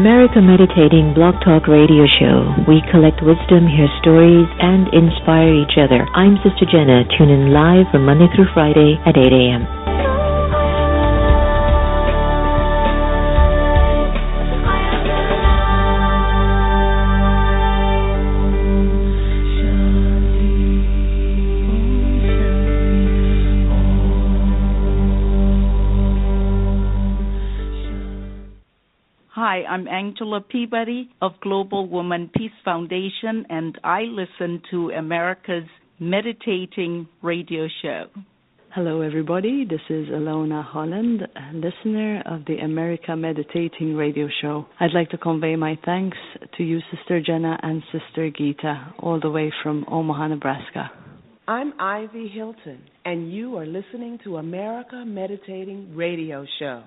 America Meditating Blog Talk Radio Show. We collect wisdom, hear stories, and inspire each other. I'm Sister Jenna. Tune in live from Monday through Friday at 8 a.m. Hi, I'm Angela Peabody of Global Woman Peace Foundation, and I listen to America's Meditating Radio Show. Hello, everybody. This is Alona Holland, a listener of the America Meditating Radio Show. I'd like to convey my thanks to you, Sister Jenna and Sister Gita, all the way from Omaha, Nebraska. I'm Ivy Hilton, and you are listening to America Meditating Radio Show.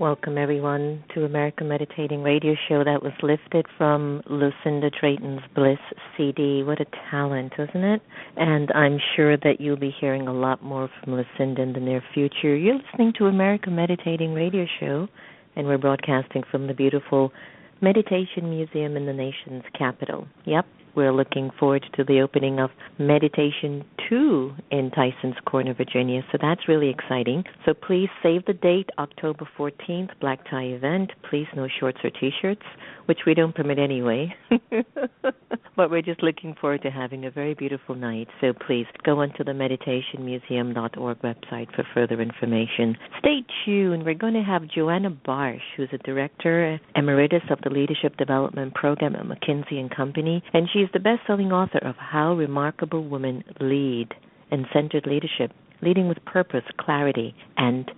Welcome, everyone, to America Meditating Radio Show. That was lifted from Lucinda Drayton's Bliss CD. What a talent, isn't it? And I'm sure that you'll be hearing a lot more from Lucinda in the near future. You're listening to America Meditating Radio Show, and we're broadcasting from the beautiful Meditation Museum in the nation's capital. Yep, we're looking forward to the opening of Meditation 2 in Tyson's Corner, Virginia. So that's really exciting. So please save the date, October 14th, black tie event. Please no shorts or T-shirts, which we don't permit anyway. But we're just looking forward to having a very beautiful night. So please go onto the meditationmuseum.org website for further information. Stay tuned. We're going to have Joanna Barsh, who's a director emeritus of the Leadership Development Program at McKinsey & Company, and she's the best-selling author of How Remarkable Women Lead and Centered Leadership, Leading with Purpose, Clarity, and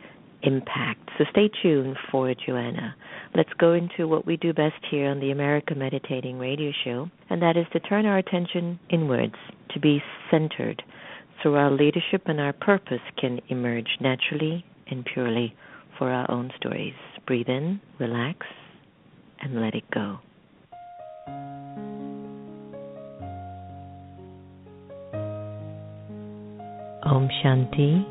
Impact. So stay tuned for Joanna. Let's go into what we do best here on the America Meditating Radio Show, and that is to turn our attention inwards, to be centered, so our leadership and our purpose can emerge naturally and purely for our own stories. Breathe in, relax, and let it go. Om Shanti.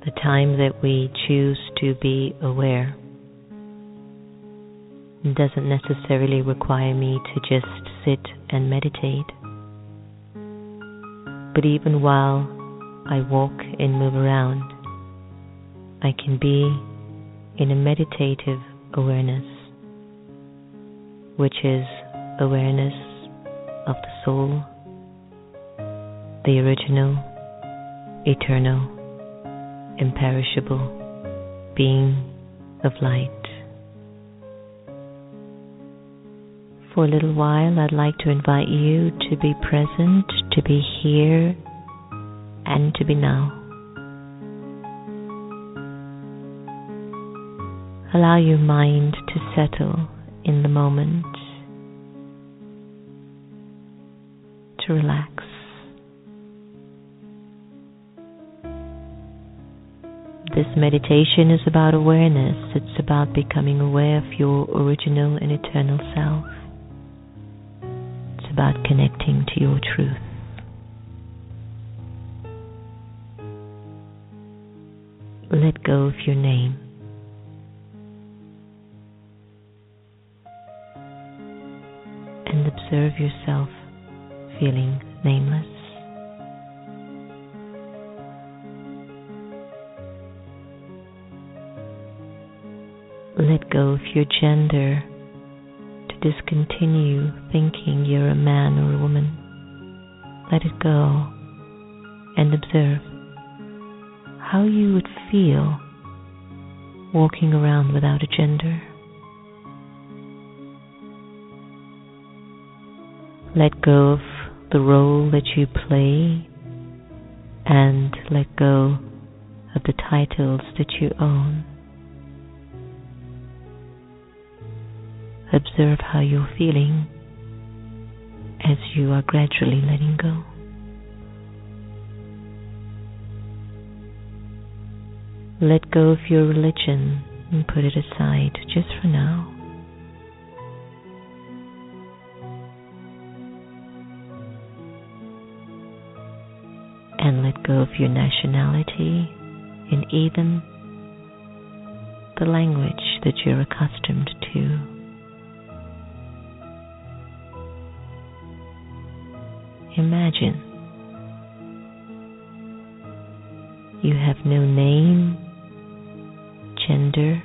The time that we choose to be aware doesn't necessarily require me to just sit and meditate. But even while I walk and move around, I can be in a meditative awareness, which is awareness of the soul, the original, eternal, imperishable being of light. For a little while, I'd like to invite you to be present, to be here, and to be now. Allow your mind to settle in the moment, to relax. This meditation is about awareness. It's about becoming aware of your original and eternal self. It's about connecting to your truth. Let go of your name. And observe yourself feeling nameless. Let go of your gender, to discontinue thinking you're a man or a woman. Let it go and observe how you would feel walking around without a gender. Let go of the role that you play and let go of the titles that you own. Observe how you're feeling as you are gradually letting go. Let go of your religion and put it aside just for now. And let go of your nationality and even the language that you're accustomed to. Imagine you have no name, gender,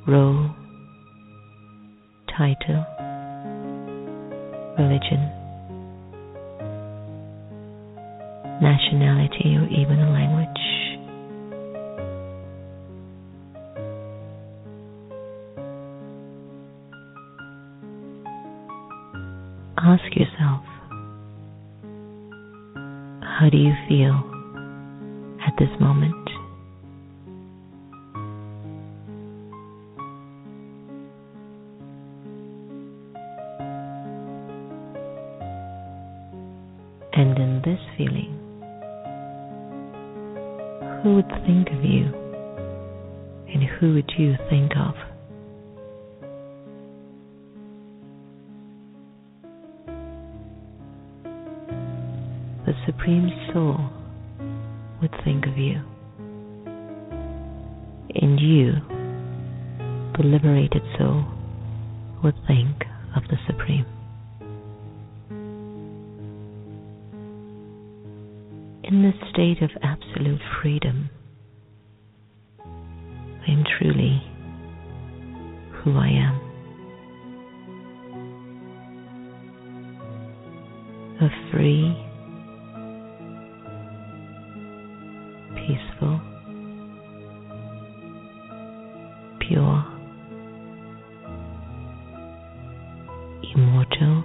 role, title, religion, nationality, or even a language. Ask yourself, how do you feel at this moment? And in this feeling, who would think of you and who would you think of? The Supreme Soul would think of you, and you, the liberated soul, would think of the Supreme. in this state of absolute freedom. I am truly who I am. A free, peaceful, pure, immortal,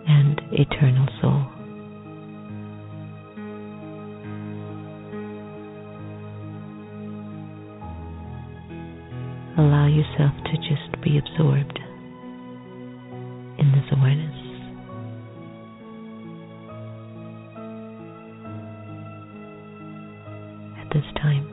and eternal soul. Allow yourself to just be absorbed in this awareness. At this time.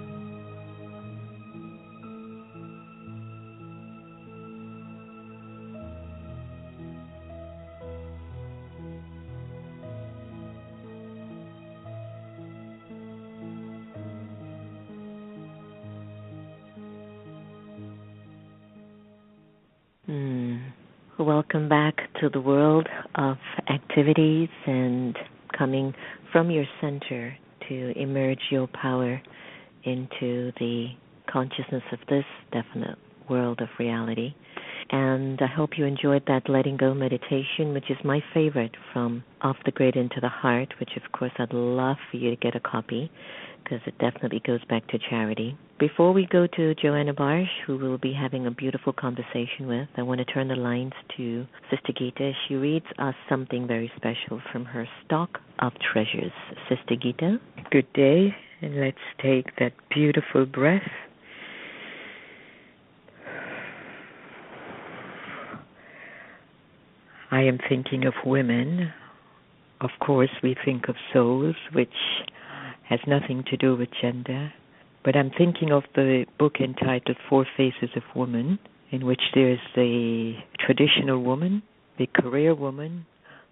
Welcome back to the world of activities and coming from your center to emerge your power into the consciousness of this definite world of reality. And I hope you enjoyed that letting go meditation, which is my favorite, from Off the Grid into the Heart, which of course I'd love for you to get a copy because it definitely goes back to charity. Before we go to Joanna Barsh, who we'll be having a beautiful conversation with, I want to turn the lines to Sister Gita. She reads us something very special from her stock of treasures. Sister Gita? Good day, and let's take that beautiful breath. I am thinking of women. Of course, we think of souls, which has nothing to do with gender. But I'm thinking of the book entitled Four Faces of Woman, in which there's the traditional woman, the career woman,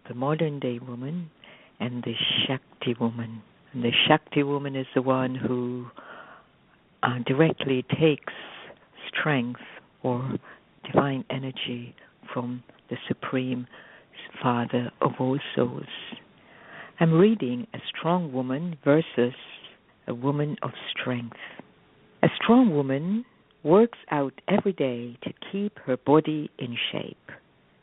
the modern day woman, and the Shakti woman. And the Shakti woman is the one who directly takes strength or divine energy from the Supreme Father of all souls. I'm reading a strong woman versus a woman of strength. A strong woman works out every day to keep her body in shape,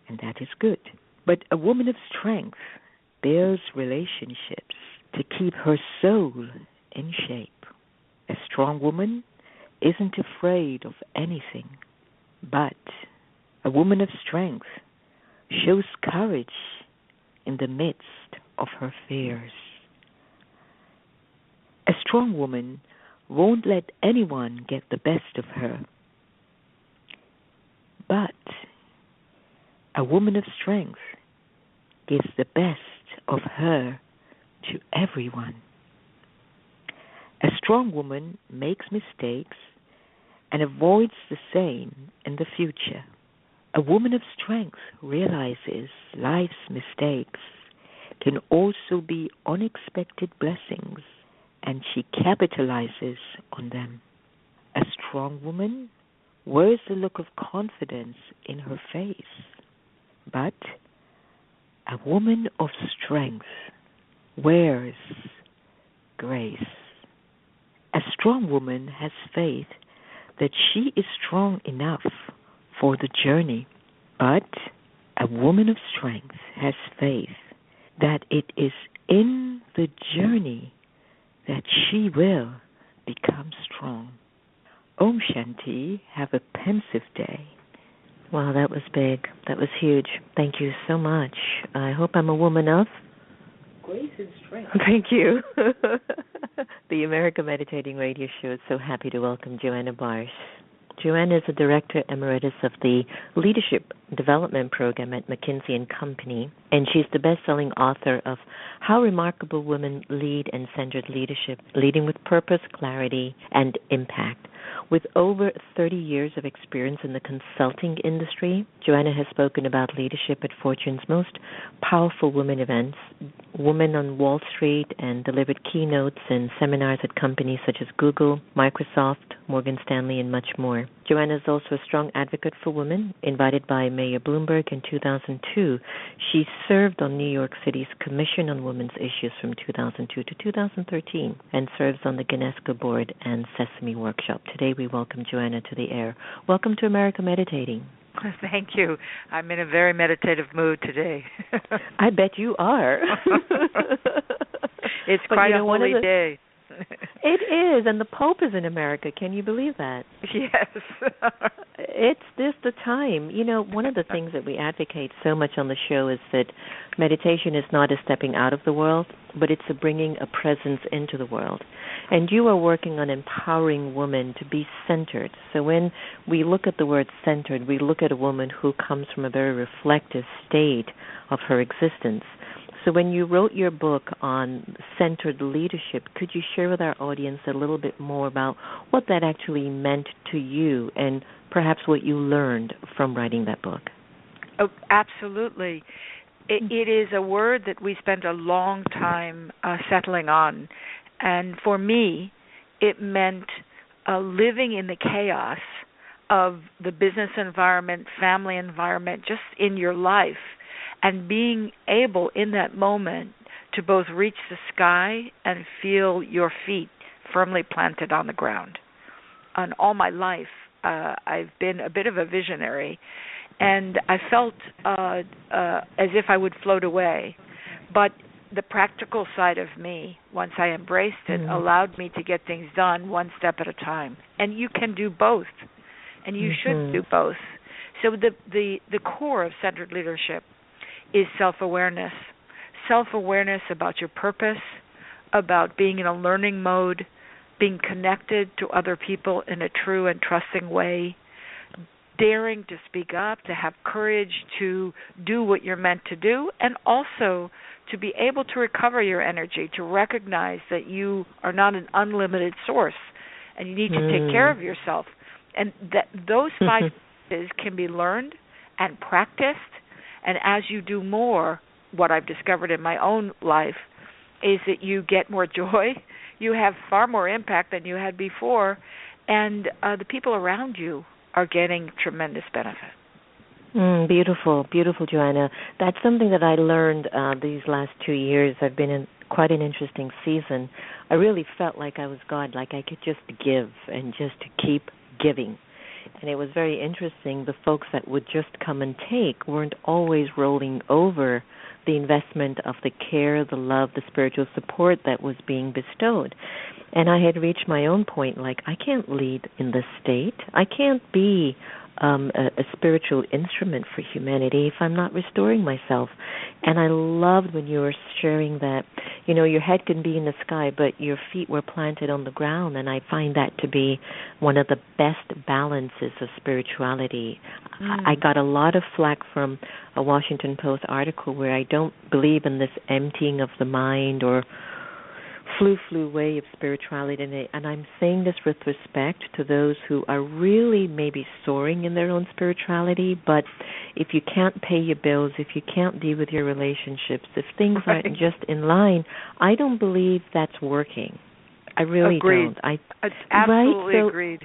and that is good. But a woman of strength builds relationships to keep her soul in shape. A strong woman isn't afraid of anything, but a woman of strength shows courage in the midst of her fears. A strong woman won't let anyone get the best of her, but a woman of strength gives the best of her to everyone. A strong woman makes mistakes and avoids the same in the future. A woman of strength realizes life's mistakes can also be unexpected blessings, and she capitalizes on them. A strong woman wears a look of confidence in her face, but a woman of strength wears grace. A strong woman has faith that she is strong enough for the journey, but a woman of strength has faith that it is in the journey that she will become strong. Om Shanti. Have a pensive day. Wow, that was big. That was huge. Thank you so much. I hope I'm a woman of Grace and strength. Thank you. The America Meditating Radio Show is so happy to welcome Joanna Barsh. Joanna is the Director Emeritus of the Leadership Development Program at McKinsey & Company, and she's the best-selling author of How Remarkable Women Lead and Centered Leadership, Leading with Purpose, Clarity, and Impact. With over 30 years of experience in the consulting industry, Joanna has spoken about leadership at Fortune's most powerful women events, Women on Wall Street, and delivered keynotes and seminars at companies such as Google, Microsoft, Morgan Stanley, and much more. Joanna is also a strong advocate for women, invited by Mayor Bloomberg in 2002. She served on New York City's Commission on Women's Issues from 2002 to 2013 and serves on the UNESCO Board and Sesame Workshop. Today we welcome Joanna to the air. Welcome to America Meditating. Thank you. I'm in a very meditative mood today. I bet you are. It's quite a holy day. It is, and the Pope is in America. Can you believe that? Yes. It's this the time. You know, one of the things that we advocate so much on the show is that meditation is not a stepping out of the world, but it's a bringing a presence into the world. And you are working on empowering women to be centered. So when we look at the word centered, we look at a woman who comes from a very reflective state of her existence. So when you wrote your book on centered leadership, could you share with our audience a little bit more about what that actually meant to you and perhaps what you learned from writing that book? Oh, absolutely. It is a word that we spent a long time settling on. And for me, it meant living in the chaos of the business environment, family environment, just in your life, and being able in that moment to both reach the sky and feel your feet firmly planted on the ground. And all my life, I've been a bit of a visionary, and I felt as if I would float away. But the practical side of me, once I embraced it, allowed me to get things done one step at a time. And you can do both, and you should do both. So the core of centered leadership is self-awareness. Self-awareness about your purpose, about being in a learning mode, being connected to other people in a true and trusting way, daring to speak up, to have courage to do what you're meant to do, and also to be able to recover your energy, to recognize that you are not an unlimited source and you need to take care of yourself. And that those 5 pieces can be learned and practiced. And as you do more, what I've discovered in my own life is that you get more joy, you have far more impact than you had before, and the people around you are getting tremendous benefit. Beautiful, beautiful, Joanna. That's something that I learned these last 2 years. I've been in quite an interesting season. I really felt like I was God, like I could just give and just keep giving. And it was very interesting. The folks that would just come and take weren't always rolling over the investment of the care, the love, the spiritual support that was being bestowed. And I had reached my own point, like, I can't lead in this state. I can't be a spiritual instrument for humanity if I'm not restoring myself. And I loved when you were sharing that, you know, your head can be in the sky, but your feet were planted on the ground. And I find that to be one of the best balances of spirituality. I got a lot of flack from a Washington Post article where I don't believe in this emptying of the mind or flu way of spirituality, and I'm saying this with respect to those who are really maybe soaring in their own spirituality, but if you can't pay your bills, if you can't deal with your relationships, if things aren't just in line, I don't believe that's working. I really Agreed. don't. Absolutely right? agreed.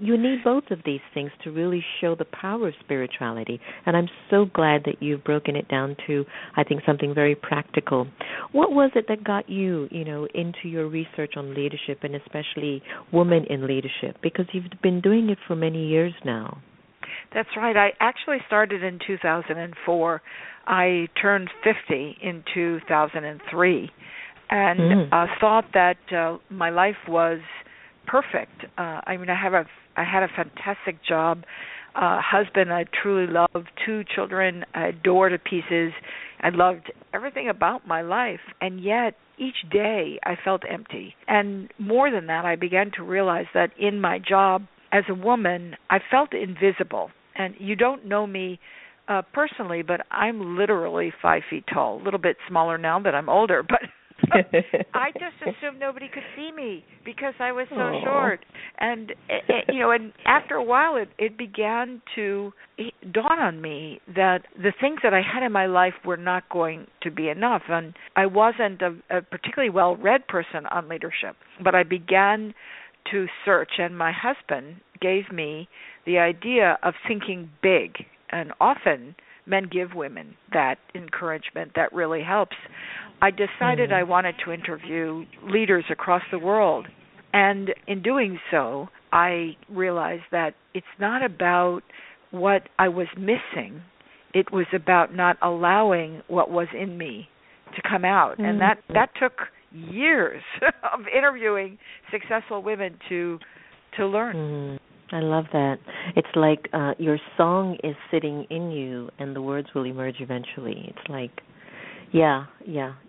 You need both of these things to really show the power of spirituality. And I'm so glad that you've broken it down to, I think, something very practical. What was it that got you, into your research on leadership and especially women in leadership? Because you've been doing it for many years now. That's right. I actually started in 2004. I turned 50 in 2003 and thought that my life was perfect. I had a fantastic job, husband I truly loved, 2 children I adored to pieces. I loved everything about my life, and yet each day I felt empty. And more than that, I began to realize that in my job as a woman, I felt invisible. And you don't know me personally, but I'm literally 5 feet tall, a little bit smaller now that I'm older, but I just assumed nobody could see me because I was so short. And and after a while, it began to dawn on me that the things that I had in my life were not going to be enough. And I wasn't a particularly well-read person on leadership, but I began to search, and my husband gave me the idea of thinking big. And often men give women that encouragement that really helps. I decided I wanted to interview leaders across the world. And in doing so, I realized that it's not about what I was missing. It was about not allowing what was in me to come out. And that took years of interviewing successful women to learn. I love that. It's like your song is sitting in you and the words will emerge eventually. It's like, yeah,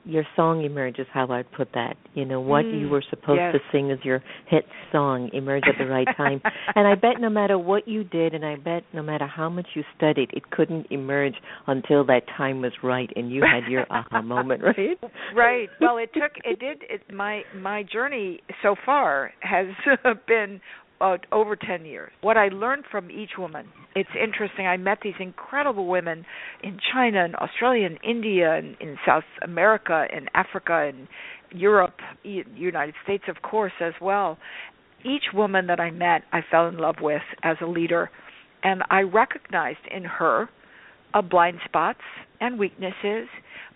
your song emerges, how I'd put that. You know, what you were supposed to sing as your hit song emerged at the right time. And I bet no matter what you did, and I bet no matter how much you studied, it couldn't emerge until that time was right and you had your aha moment, right? Right. Well, my journey so far has been over 10 years. What I learned from each woman, it's interesting. I met these incredible women in China and Australia and India and in South America and Africa and Europe, United States, of course, as well. Each woman that I met, I fell in love with as a leader, and I recognized in her blind spots and weaknesses,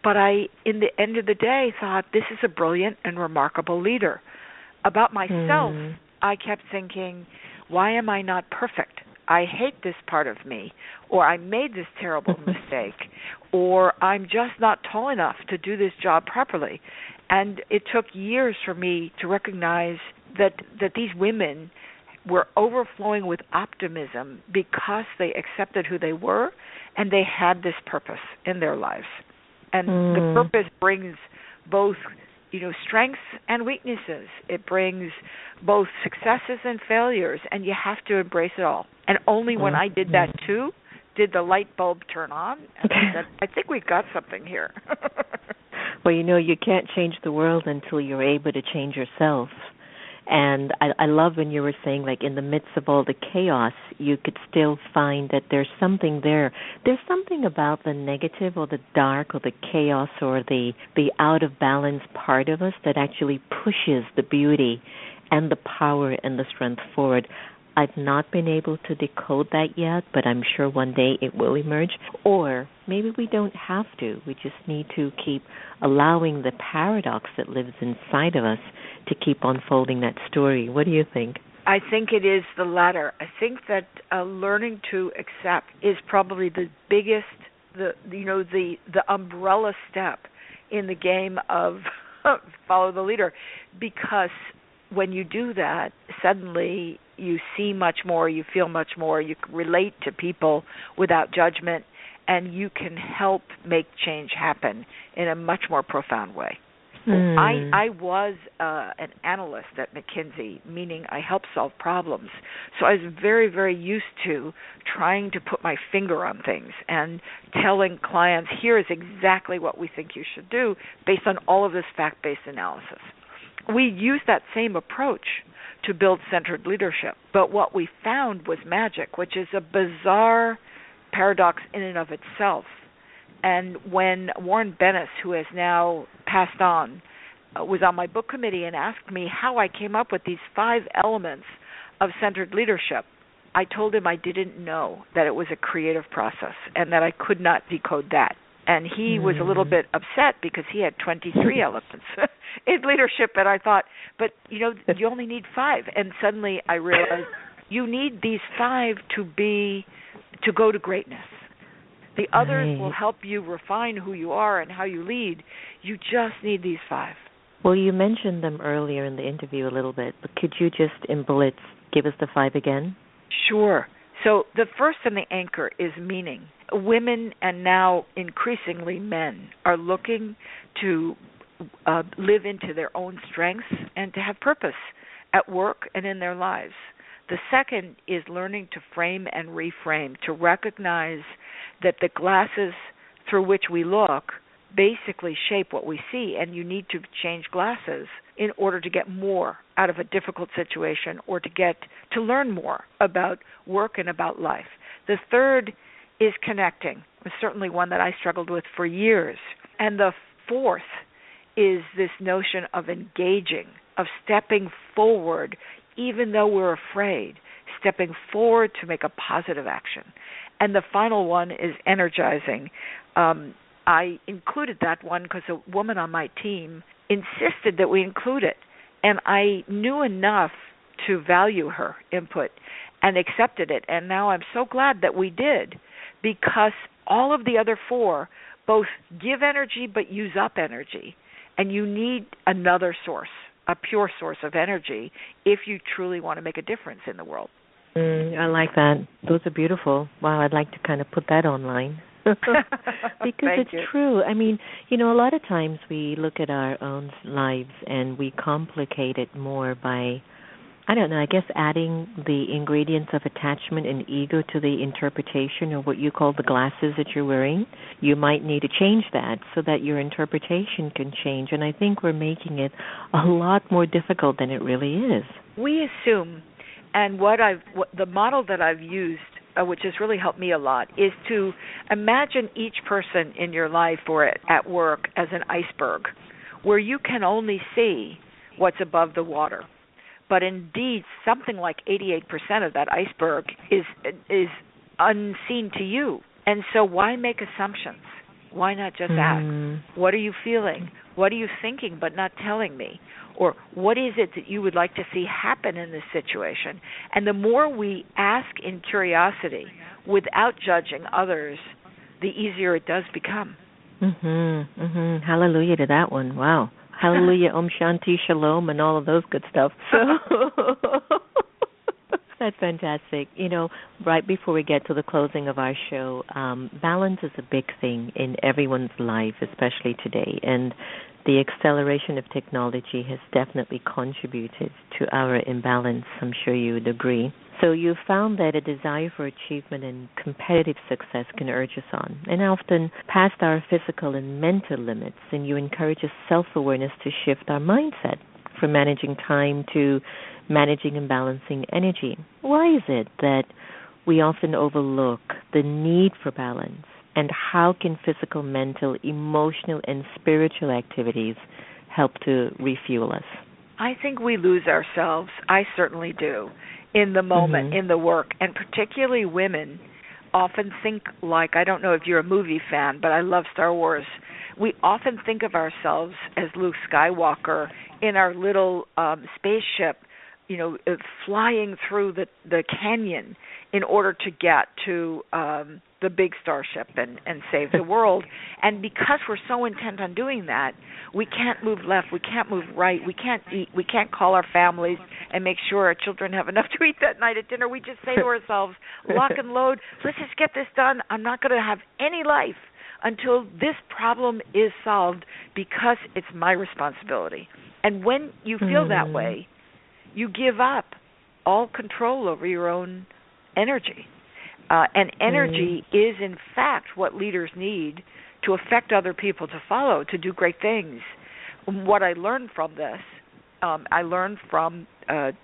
but I, in the end of the day, thought, this is a brilliant and remarkable leader. About myself, I kept thinking, why am I not perfect? I hate this part of me, or I made this terrible mistake, or I'm just not tall enough to do this job properly. And it took years for me to recognize that these women were overflowing with optimism because they accepted who they were and they had this purpose in their lives. And the purpose brings both strengths and weaknesses. It brings both successes and failures, and you have to embrace it all. And only when I did that too did the light bulb turn on, and I said, I think we've got something here. Well, you can't change the world until you're able to change yourself. And I love when you were saying, like, in the midst of all the chaos, you could still find that there's something there. There's something about the negative or the dark or the chaos or the out of balance part of us that actually pushes the beauty and the power and the strength forward. I've not been able to decode that yet, but I'm sure one day it will emerge. Or maybe we don't have to. We just need to keep allowing the paradox that lives inside of us to keep unfolding that story. What do you think? I think it is the latter. I think that learning to accept is probably the biggest, the umbrella step in the game of follow the leader, because when you do that, suddenly you see much more, you feel much more, you can relate to people without judgment, and you can help make change happen in a much more profound way. I was an analyst at McKinsey, meaning I helped solve problems. So I was very, very used to trying to put my finger on things and telling clients, here is exactly what we think you should do based on all of this fact-based analysis. We used that same approach to build centered leadership, but what we found was magic, which is a bizarre paradox in and of itself. And when Warren Bennis, who has now passed on, was on my book committee and asked me how I came up with these 5 elements of centered leadership, I told him I didn't know that it was a creative process and that I could not decode that. And he was a little bit upset because he had 23 elements in leadership. And I thought, but, you only need 5. And suddenly I realized you need these 5 to go to greatness. The others will help you refine who you are and how you lead. You just need these 5. Well, you mentioned them earlier in the interview a little bit, but could you just, in bullets, give us the 5 again? Sure. So the first and the anchor is meaning. Women, and now increasingly men, are looking to live into their own strengths and to have purpose at work and in their lives. The second is learning to frame and reframe, to recognize that the glasses through which we look basically shape what we see, and you need to change glasses in order to get more out of a difficult situation or to learn more about work and about life. The third is connecting. It's certainly one that I struggled with for years. And the fourth is this notion of engaging, of stepping forward even though we're afraid, stepping forward to make a positive action. And the final one is energizing. I included that one because a woman on my team insisted that we include it. And I knew enough to value her input and accepted it. And now I'm so glad that we did, because all of the other four both give energy but use up energy. And you need another source, a pure source of energy, if you truly want to make a difference in the world. I like that. Those are beautiful. Wow, I'd like to kind of put that online. Because it's true. I mean, a lot of times we look at our own lives and we complicate it more by, I don't know, I guess adding the ingredients of attachment and ego to the interpretation, or what you call the glasses that you're wearing. You might need to change that so that your interpretation can change. And I think we're making it a lot more difficult than it really is. We assume, and the model that I've used, which has really helped me a lot, is to imagine each person in your life or at work as an iceberg, where you can only see what's above the water. But indeed, something like 88% of that iceberg is unseen to you. And so why make assumptions? Why not just ask, what are you feeling? What are you thinking but not telling me? Or what is it that you would like to see happen in this situation? And the more we ask in curiosity without judging others, the easier it does become. Hallelujah to that one. Wow. Hallelujah, Om Shanti, Shalom, and all of those good stuff. So that's fantastic. Right before we get to the closing of our show, balance is a big thing in everyone's life, especially today. And the acceleration of technology has definitely contributed to our imbalance. I'm sure you would agree. So you found that a desire for achievement and competitive success can urge us on, and often past our physical and mental limits, and you encourage a self-awareness to shift our mindset from managing time to managing and balancing energy. Why is it that we often overlook the need for balance, and how can physical, mental, emotional, and spiritual activities help to refuel us? I think we lose ourselves. I certainly do. In the moment, in the work, and particularly women often think, like, I don't know if you're a movie fan, but I love Star Wars. We often think of ourselves as Luke Skywalker in our little spaceship, flying through the canyon in order to get to the big starship and save the world. And because we're so intent on doing that, we can't move left, we can't move right, we can't eat, we can't call our families and make sure our children have enough to eat that night at dinner. We just say to ourselves, lock and load, let's just get this done. I'm not going to have any life until this problem is solved, because it's my responsibility. And when you feel that way, you give up all control over your own energy. And energy is, in fact, what leaders need to affect other people to follow, to do great things. What I learned from this, I learned from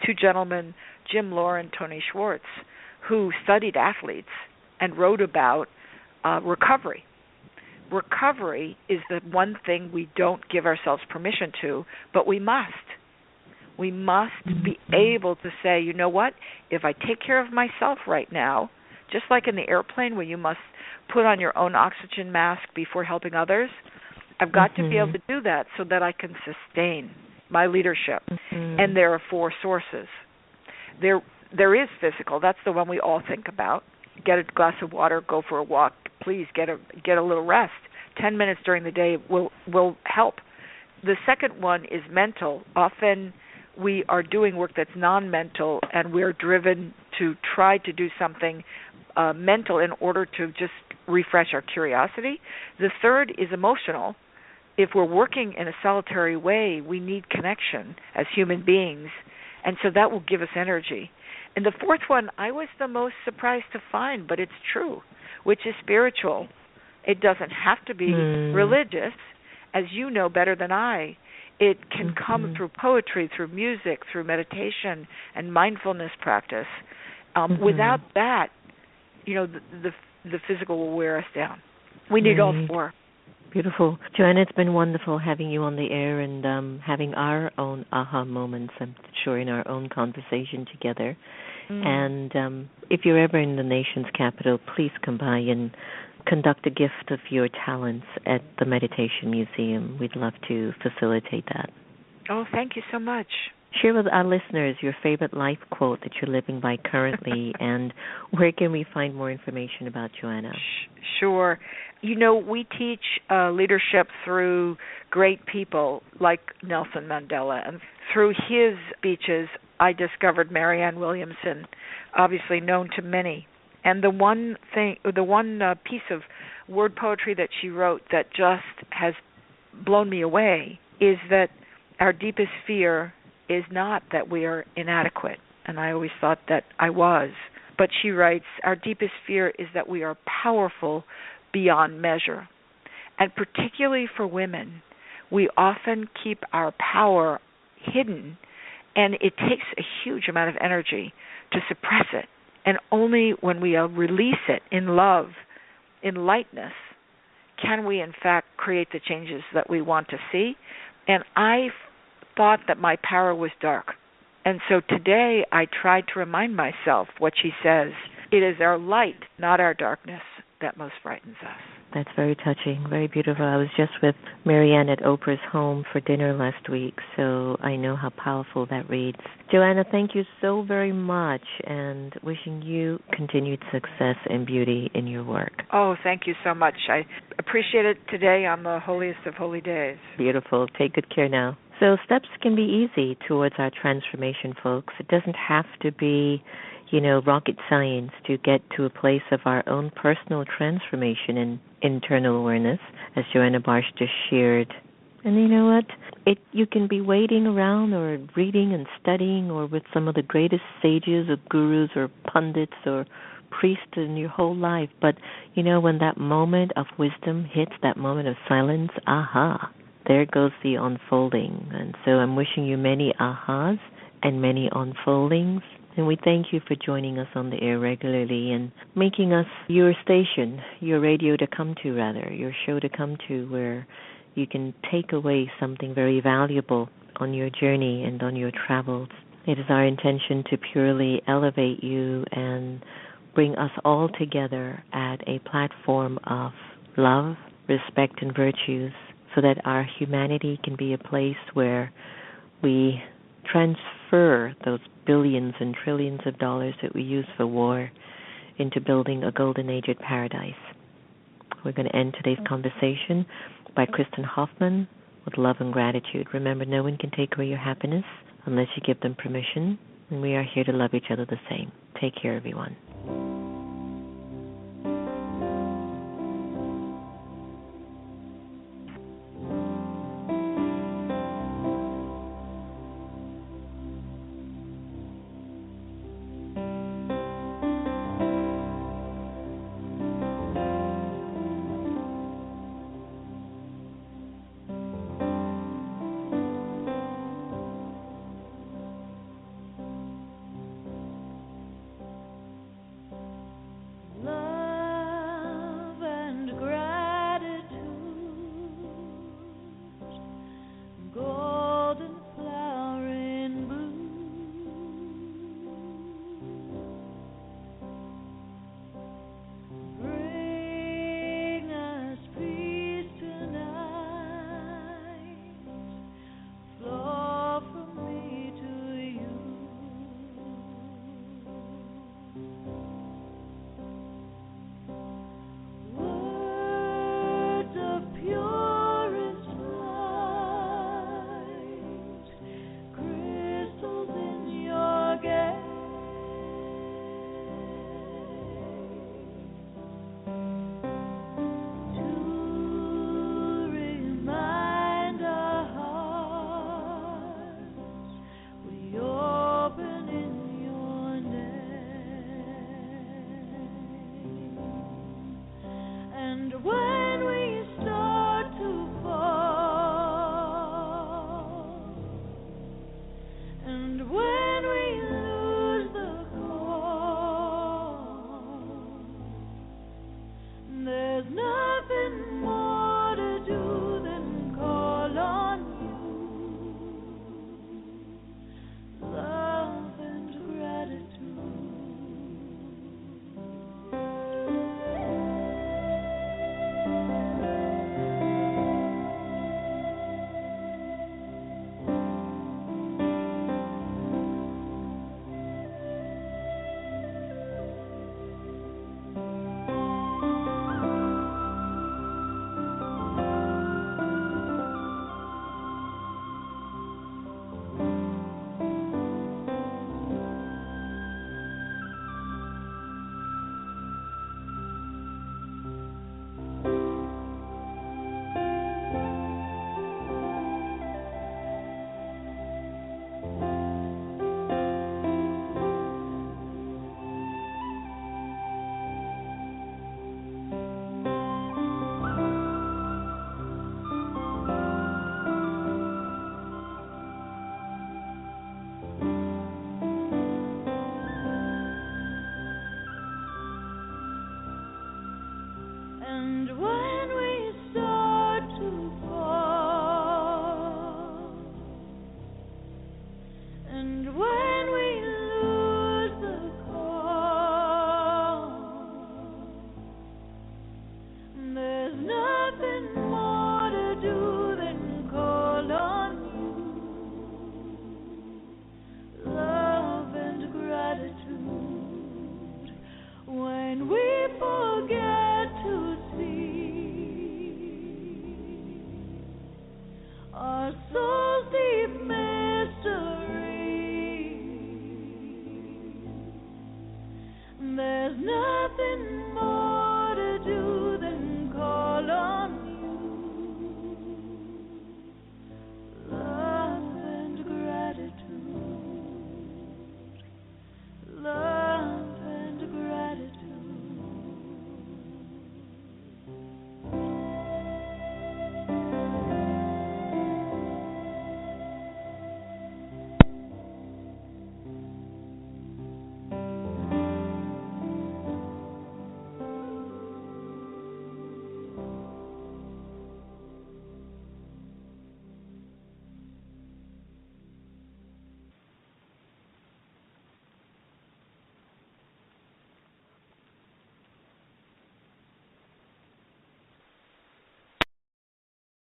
two gentlemen, Jim Lohr and Tony Schwartz, who studied athletes and wrote about recovery. Recovery is the one thing we don't give ourselves permission to, but we must. We must be able to say, you know what, if I take care of myself right now, just like in the airplane where you must put on your own oxygen mask before helping others, I've got to be able to do that so that I can sustain my leadership. And there are four sources. There is physical. That's the one we all think about. Get a glass of water, go for a walk. Please get a little rest. 10 minutes during the day will help. The second one is mental. Often we are doing work that's non-mental, and we're driven to try to do something mental in order to just refresh our curiosity. The third is emotional. If we're working in a solitary way, we need connection as human beings, and so that will give us energy. And the fourth one, I was the most surprised to find, but it's true, which is spiritual. It doesn't have to be religious, as you know better than I. It can come through poetry, through music, through meditation and mindfulness practice. Without that, the physical will wear us down. We need all four. Beautiful. Joanna, it's been wonderful having you on the air and having our own aha moments, I'm sure, in our own conversation together. And if you're ever in the nation's capital, please come by and conduct a gift of your talents at the Meditation Museum. We'd love to facilitate that. Oh, thank you so much. Share with our listeners your favorite life quote that you're living by currently, and where can we find more information about Joanna? Sure. You know, we teach leadership through great people like Nelson Mandela, and through his speeches, I discovered Marianne Williamson, obviously known to many. And the one piece of word poetry that she wrote that just has blown me away is that our deepest fear is not that we are inadequate, and I always thought that I was. But she writes, our deepest fear is that we are powerful beyond measure. And particularly for women, we often keep our power hidden, and it takes a huge amount of energy to suppress it. And only when we release it in love, in lightness, can we in fact create the changes that we want to see. And I thought that my power was dark. And so today I tried to remind myself what she says. It is our light, not our darkness, that most frightens us. That's very touching, very beautiful. I was just with Marianne at Oprah's home for dinner last week, so I know how powerful that reads. Joanna, thank you so very much, and wishing you continued success and beauty in your work. Oh, thank you so much. I appreciate it today on the holiest of holy days. Beautiful. Take good care now. So steps can be easy towards our transformation, folks. It doesn't have to be, rocket science to get to a place of our own personal transformation and internal awareness, as Joanna Barsh just shared. And you know what? You can be waiting around or reading and studying or with some of the greatest sages or gurus or pundits or priests in your whole life. But, when that moment of wisdom hits, that moment of silence, aha, there goes the unfolding. And so I'm wishing you many ahas and many unfoldings. And we thank you for joining us on the air regularly and making us your station, your radio to come to, rather, your show to come to, where you can take away something very valuable on your journey and on your travels. It is our intention to purely elevate you and bring us all together at a platform of love, respect, and virtues, so that our humanity can be a place where we transfer those billions and trillions of dollars that we use for war into building a golden age of paradise. We're going to end today's conversation by Kristen Hoffman with love and gratitude. Remember, no one can take away your happiness unless you give them permission, and we are here to love each other the same. Take care, everyone.